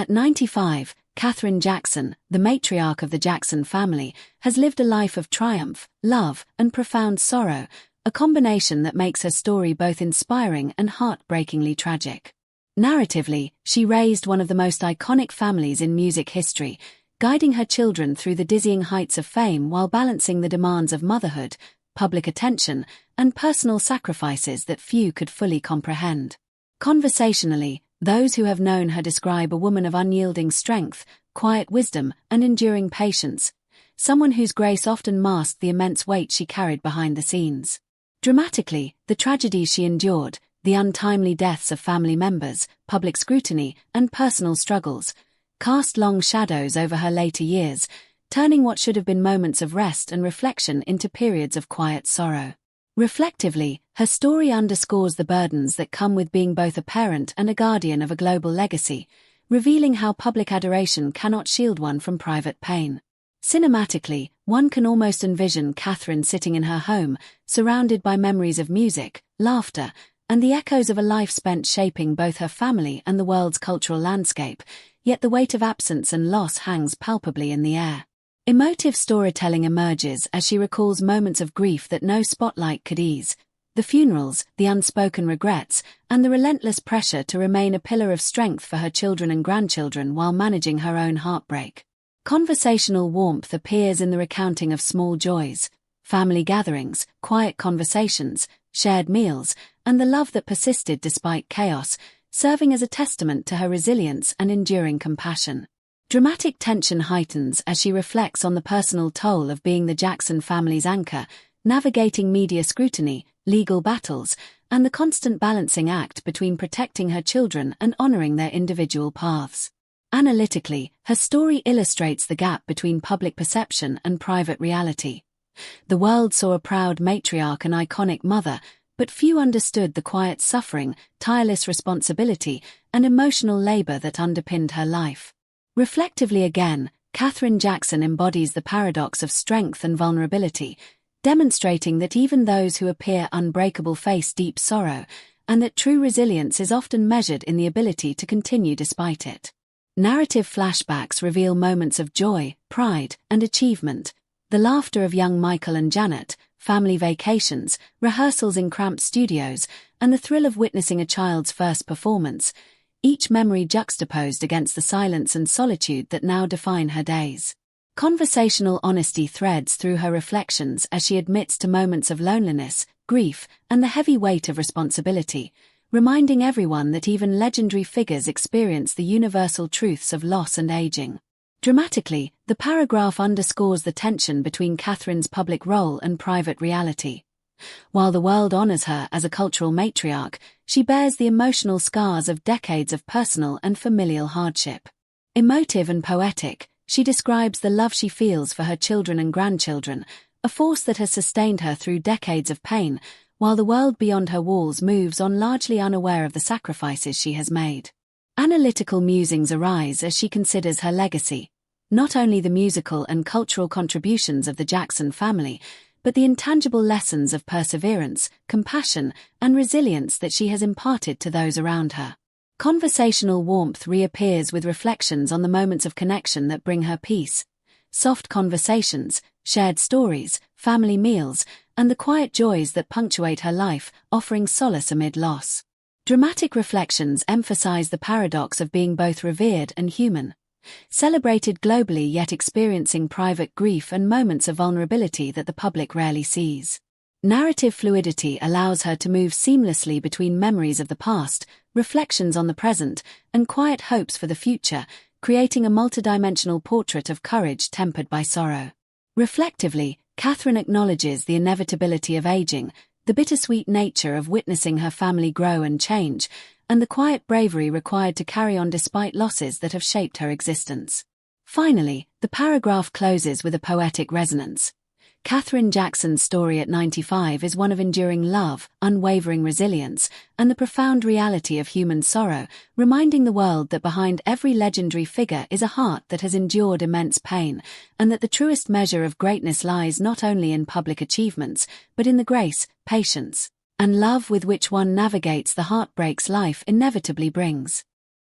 At 95, Katherine Jackson, the matriarch of the Jackson family, has lived a life of triumph, love, and profound sorrow, a combination that makes her story both inspiring and heartbreakingly tragic. Narratively, she raised one of the most iconic families in music history, guiding her children through the dizzying heights of fame while balancing the demands of motherhood, public attention, and personal sacrifices that few could fully comprehend. Conversationally, those who have known her describe a woman of unyielding strength, quiet wisdom, and enduring patience, someone whose grace often masked the immense weight she carried behind the scenes. Dramatically, the tragedies she endured, the untimely deaths of family members, public scrutiny, and personal struggles, cast long shadows over her later years, turning what should have been moments of rest and reflection into periods of quiet sorrow. Reflectively, her story underscores the burdens that come with being both a parent and a guardian of a global legacy, revealing how public adoration cannot shield one from private pain. Cinematically, one can almost envision Katherine sitting in her home, surrounded by memories of music, laughter, and the echoes of a life spent shaping both her family and the world's cultural landscape, yet the weight of absence and loss hangs palpably in the air. Emotive storytelling emerges as she recalls moments of grief that no spotlight could ease, the funerals, the unspoken regrets, and the relentless pressure to remain a pillar of strength for her children and grandchildren while managing her own heartbreak. Conversational warmth appears in the recounting of small joys, family gatherings, quiet conversations, shared meals, and the love that persisted despite chaos, serving as a testament to her resilience and enduring compassion. Dramatic tension heightens as she reflects on the personal toll of being the Jackson family's anchor, navigating media scrutiny, legal battles, and the constant balancing act between protecting her children and honoring their individual paths. Analytically, her story illustrates the gap between public perception and private reality. The world saw a proud matriarch and iconic mother, but few understood the quiet suffering, tireless responsibility, and emotional labor that underpinned her life. Reflectively again, Katherine Jackson embodies the paradox of strength and vulnerability, demonstrating that even those who appear unbreakable face deep sorrow, and that true resilience is often measured in the ability to continue despite it. Narrative flashbacks reveal moments of joy, pride, and achievement, the laughter of young Michael and Janet, family vacations, rehearsals in cramped studios, and the thrill of witnessing a child's first performance, each memory juxtaposed against the silence and solitude that now define her days. Conversational honesty threads through her reflections as she admits to moments of loneliness, grief, and the heavy weight of responsibility, reminding everyone that even legendary figures experience the universal truths of loss and aging. Dramatically, the paragraph underscores the tension between Katherine's public role and private reality. While the world honors her as a cultural matriarch, she bears the emotional scars of decades of personal and familial hardship. Emotive and poetic, she describes the love she feels for her children and grandchildren, a force that has sustained her through decades of pain, while the world beyond her walls moves on largely unaware of the sacrifices she has made. Analytical musings arise as she considers her legacy, not only the musical and cultural contributions of the Jackson family, but the intangible lessons of perseverance, compassion, and resilience that she has imparted to those around her. Conversational warmth reappears with reflections on the moments of connection that bring her peace, soft conversations, shared stories, family meals, and the quiet joys that punctuate her life, offering solace amid loss. Dramatic reflections emphasize the paradox of being both revered and human, celebrated globally yet experiencing private grief and moments of vulnerability that the public rarely sees. Narrative fluidity allows her to move seamlessly between memories of the past, reflections on the present, and quiet hopes for the future, creating a multidimensional portrait of courage tempered by sorrow. Reflectively, Katherine acknowledges the inevitability of aging, the bittersweet nature of witnessing her family grow and change, and the quiet bravery required to carry on despite losses that have shaped her existence. Finally, the paragraph closes with a poetic resonance. Katherine Jackson's story at 95 is one of enduring love, unwavering resilience, and the profound reality of human sorrow, reminding the world that behind every legendary figure is a heart that has endured immense pain, and that the truest measure of greatness lies not only in public achievements, but in the grace, patience, and love with which one navigates the heartbreaks life inevitably brings.